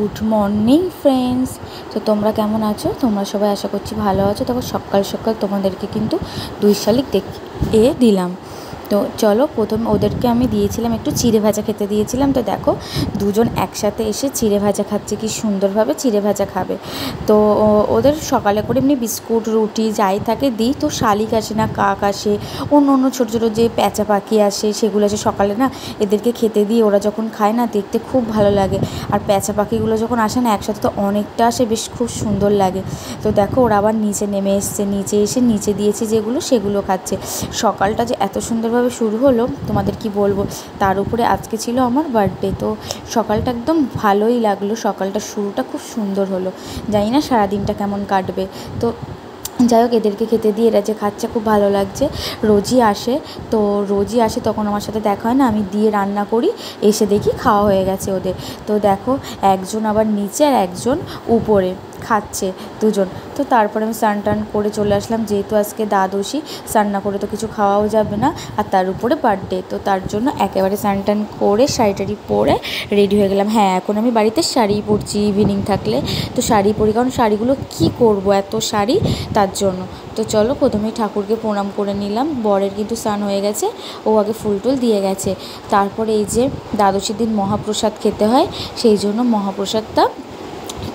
Good morning friends. তো তোমরা কেমন আছো? তোমরা সবাই আশা করছি ভালো আছো। তবে সকাল সকাল তোমাদেরকে কিন্তু 2 শালিক দেখিয়ে দিলাম। তো চলো, প্রথমে ওদেরকে আমি দিয়েছিলাম একটু চিড়ে ভাজা খেতে দিয়েছিলাম। তো দেখো দুজন একসাথে এসে চিড়ে ভাজা খাচ্ছে, কি সুন্দরভাবে চিড়ে ভাজা খাবে। তো ওদের সকালে করে এমনি বিস্কুট রুটি যাই থাকে দিই। তো শালিক আসে না, কাক আসে, অন্য অন্য ছোটো ছোটো যে প্যাঁচা পাখি আসে সেগুলো আসে সকালে না, এদেরকে খেতে দিই। ওরা যখন খায় না দেখতে খুব ভালো লাগে। আর প্যাঁচা পাখিগুলো যখন আসে না একসাথে, তো অনেকটা আসে, বেশ খুব সুন্দর লাগে। তো দেখো ওরা আবার নিচে নেমে এসছে, নিচে এসে নিচে দিয়েছে যেগুলো সেগুলো খাচ্ছে। সকালটা যে এত সুন্দরভাবে শুরু হলো তোমাদের কি বলবো। তার উপরে আজকে ছিল আমার বার্থডে। তো সকালটা একদম ভালোই লাগলো, সকালটা শুরুটা খুব সুন্দর হলো। জানি না সারাদিনটা কেমন কাটবে। তো যাই হোক, এদেরকে খেতে দিয়ে এরা যে খাচ্ছে খুব ভালো লাগছে। রোজই আসে, তো রোজই আসে তখন আমার সাথে দেখা হয় না, আমি দিয়ে রান্না করি, এসে দেখি খাওয়া হয়ে গেছে ওদের। তো দেখো একজন আবার নিচে আর একজন উপরে খাচ্ছে, দুজন। তো তারপরে আমি স্নান টান করে চলে আসলাম, যেহেতু আজকে দ্বাদশী, স্নান না করে তো কিছু খাওয়াও যাবে না, আর তার উপরে বার্থডে। তো তার জন্য একেবারে স্নান টান করে শাড়ি টাড়ি পরে রেডি হয়ে গেলাম। হ্যাঁ, এখন আমি বাড়িতে শাড়িই পরছি, ইভিনিং থাকলে তো শাড়ি পরি, কারণ শাড়িগুলো কী করবো এত শাড়ি, তার জন্য। তো চলো, প্রথমেই ঠাকুরকে প্রণাম করে নিলাম। বরের কিন্তু স্নান হয়ে গেছে, ও আগে ফুল টুল দিয়ে গেছে। তারপরে এই যে দ্বাদশীর দিন মহাপ্রসাদ খেতে হয়, সেই জন্য মহাপ্রসাদটা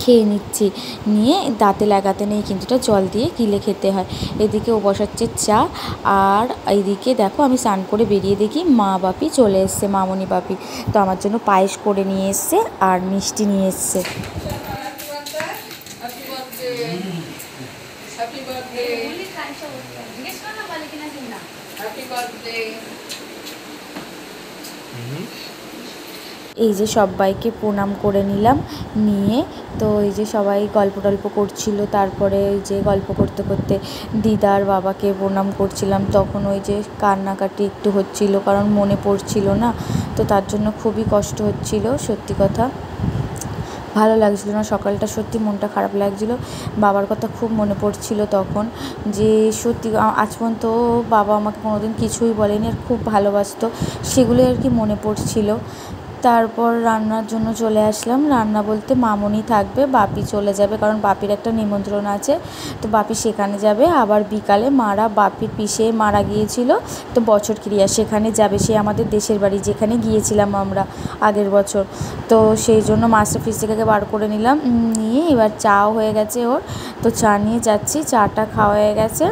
খেয়ে নিচ্ছি। নিয়ে দাঁতে লাগাতে নেই কিন্তু, এটা জল দিয়ে গিলে খেতে হয়। এদিকে ও বসাচ্ছে চা, আর এইদিকে দেখো আমি স্নান করে বেরিয়ে দেখি মা বাপি চলে এসছে, মামনি বাপি। তো আমার জন্য পায়েস করে নিয়ে এসছে আর মিষ্টি নিয়ে এসছে। এই যে সবাইকে প্রণাম করে নিলাম, নিয়ে তো এই যে সবাই গল্প টল্প করছিল। তারপরে ওই যে গল্প করতে করতে দিদার বাবাকে প্রণাম করছিলাম, তখন ওই যে কান্নাকাটি একটু হচ্ছিল, কারণ মনে পড়ছিল না, তো তার জন্য খুবই কষ্ট হচ্ছিল। সত্যি কথা ভালো লাগছিল না, সকালটা সত্যি মনটা খারাপ লাগছিল। বাবার কথা খুব মনে পড়ছিল তখন, যে সত্যি আজ পর্যন্ত বাবা আমাকে কোনোদিন কিছুই বলেনি, আর খুব ভালোবাসতো, সেগুলোই আর কি মনে পড়ছিল। তারপর রান্নার জন্য চলে আসলাম। রান্না বলতে মামনি থাকবে, বাপি চলে যাবে, কারণ বাপির একটা নিমন্ত্রণ আছে, তো বাপি সেখানে যাবে। আবার বিকালে মারা, বাপির পিসে মারা গিয়েছিল, তো বছর ক্রিয়া সেখানে যাবে, সে আমাদের দেশের বাড়ি যেখানে গিয়েছিলাম আমরা আগের বছর। তো সেই জন্য মাছটা ফ্রিজ থেকে বার করে নিলাম, নিয়ে এবার চাও হয়ে গেছে ওর, তো চা নিয়ে যাচ্ছি। চাটা খাওয়া হয়ে গেছে,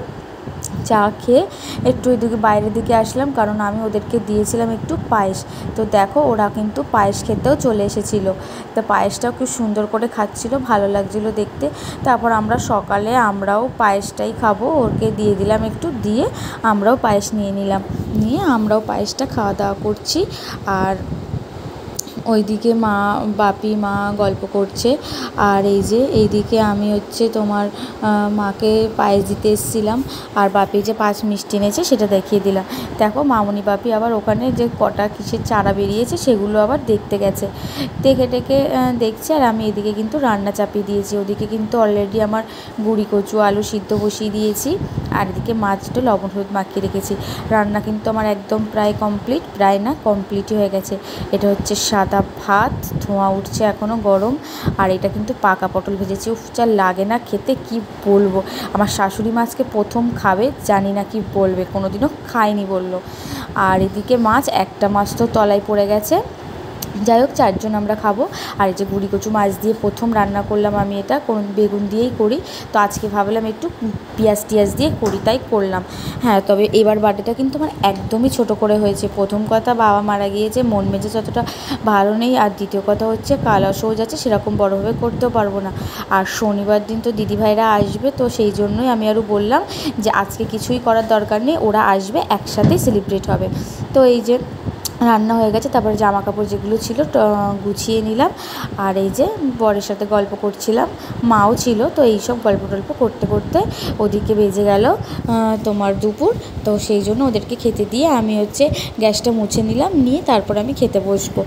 চা খেয়ে একটু এদিকে বাইরের দিকে আসলাম, কারণ আমি ওদেরকে দিয়েছিলাম একটু পায়েস। তো দেখো ওরা কিন্তু পায়েস খেতেও চলে এসেছিলো, তো পায়েসটাও খুব সুন্দর করে খাচ্ছিলো, ভালো লাগছিলো দেখতে। তারপর আমরা সকালে আমরাও পায়েসটাই খাবো, ওকে দিয়ে দিলাম একটু, দিয়ে আমরাও পায়েস নিয়ে নিলাম, নিয়ে আমরাও পায়েসটা খাওয়া দাওয়া করছি। আর ওইদিকে মা বাপি মা গল্প করছে, আর এই যে এইদিকে আমি হচ্ছে তোমার মাকে পায়েস দিতে এসেছিলাম, আর বাপি যে পাঁচ মিষ্টি এনেছে সেটা দেখিয়ে দিলাম। দেখো মামনি বাপি আবার ওখানে যে কটা কিসের চারা বেরিয়েছে সেগুলো আবার দেখতে গেছে, দেখে টেকে দেখছে। আর আমি এদিকে কিন্তু রান্না চাপিয়ে দিয়েছি, ওদিকে কিন্তু অলরেডি আমার গুঁড়ি কচু আলু সিদ্ধ বসিয়ে দিয়েছি, আর এদিকে মাছটা লবণ হলুদ মাখিয়ে রেখেছি। রান্না কিন্তু আমার একদম প্রায় কমপ্লিট, প্রায় না কমপ্লিটই হয়ে গেছে। এটা হচ্ছে সাদা ভাত, ধোঁয়া উঠছে এখনও গরম, আর এটা কিন্তু পাকা পটল ভেজেছি। উফ, যা লাগে না খেতে, কি বলবো। আমার শাশুড়ি মাছকে প্রথম খাবে, জানি না কি বলবে, কোনোদিনও খায়নি বললো। আর এদিকে মাছ, একটা মাছ তো তলায় পড়ে গেছে। যাই হোক, চারজন আমরা খাবো। আর এই যে গুঁড়ি কচু মাছ দিয়ে প্রথম রান্না করলাম আমি, এটা কোন বেগুন দিয়েই করি, তো আজকে ভাবলাম একটু পেঁয়াজ টিয়াজ দিয়ে করি, তাই করলাম। হ্যাঁ, তবে এবার বার্থডেটা কিন্তু আমার একদমই ছোট করে হয়েছে। প্রথম কথা, বাবা মারা গিয়েছে, মন মেজাজ অতটা ভালো নেই, আর দ্বিতীয় কথা হচ্ছে কালাসও যাচ্ছে, সেরকম বড়োভাবে করতেও পারবো না। আর শনিবার দিন তো দিদিভাইরা আসবে, তো সেই জন্যই আমি আরও বললাম যে আজকে কিছুই করার দরকার নেই, ওরা আসবে একসাথেই সেলিব্রেট হবে। তো এই যে রান্না হয়ে গেছে, তারপরে জামা কাপড় যেগুলো ছিল গুছিয়ে নিলাম, আর এই যে বরের সাথে গল্প করছিলাম, মাও ছিল। তো এইসব গল্প টল্প করতে করতে ওদিকে বেজে গেল তোমার দুপুর। তো সেই জন্য ওদেরকে খেতে দিয়ে আমি হচ্ছে গ্যাসটা মুছে নিলাম, নিয়ে তারপর আমি খেতে বসবো।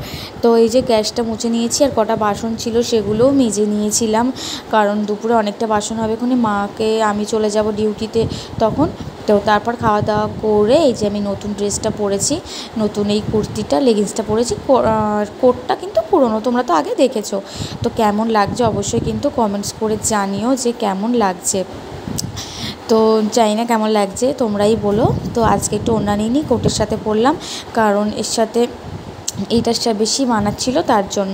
তো এই যে গ্যাসটা মুছে নিয়েছি, আর কটা বাসন ছিল সেগুলোও মেজে নিয়েছিলাম, কারণ দুপুরে অনেকটা বাসন হবে। এখানে মাকে, আমি চলে যাব ডিউটিতে তখন, তো তারপর খাওয়া দাওয়া করে এই যে আমি নতুন ড্রেসটা পরেছি, নতুন এই কুর্তিটা লেগিংসটা পরেছি, কোটটা কিন্তু পুরনো, তোমরা তো আগে দেখেছো। তো কেমন লাগছে অবশ্যই কিন্তু কমেন্টস করে জানিও যে কেমন লাগছে। তো জানি না কেমন লাগছে, তোমরাই বলো। তো আজকে একটু ওড়না নিই, কোটের সাথে পরলাম, কারণ এর সাথে এইটার বেশি মানাচ্ছিল তার জন্য।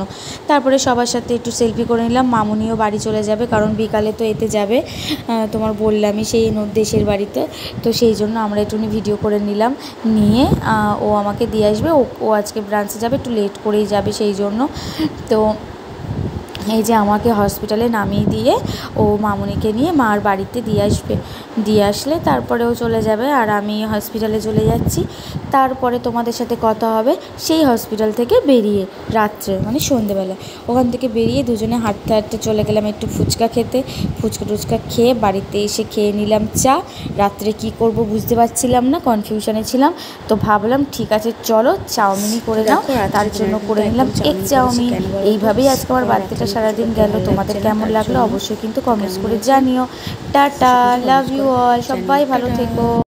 তারপরে সবার সাথে একটু সেলফি করে নিলাম। মামুনিও বাড়ি চলে যাবে, কারণ বিকালে তো এতে যাবে, তোমার বললামই সেই দেশের বাড়িতে। তো সেই জন্য আমরা একটুখানি ভিডিও করে নিলাম, নিয়ে ও আমাকে দিয়ে আসবে। ও আজকে ব্রাঞ্চে যাবে, একটু লেট করেই যাবে সেই জন্য। তো এই যে আমাকে হসপিটালে নামিয়ে দিয়ে ও মামুনিকে নিয়ে মার বাড়িতে দিয়ে আসলে তারপরে ও চলে যাবে, আর আমি হসপিটালে চলে যাচ্ছি। তারপরে তোমাদের সাথে কথা হবে সেই হসপিটাল থেকে বেরিয়ে, রাত্রে মানে সন্ধেবেলা ওখান থেকে বেরিয়ে দুজনে হাঁটতে হাঁটতে চলে গেলাম একটু ফুচকা খেতে। ফুচকা খেয়ে বাড়িতে এসে খেয়ে নিলাম চা। রাত্রে কি করব বুঝতে পারছিলাম না, কনফিউশনে ছিলাম। তো ভাবলাম ঠিক আছে চলো চাউমিনই করে দাও, তার জন্য করে নিলাম এগ চাউমিন। এইভাবেই আজকে আমার বার্থডেটা সারাদিন গেল। তোমাদের কেমন লাগলো অবশ্যই কিন্তু কমেন্টস করে জানিও। টাটা, লাভ ইউ অল, সবাই ভালো থেকো।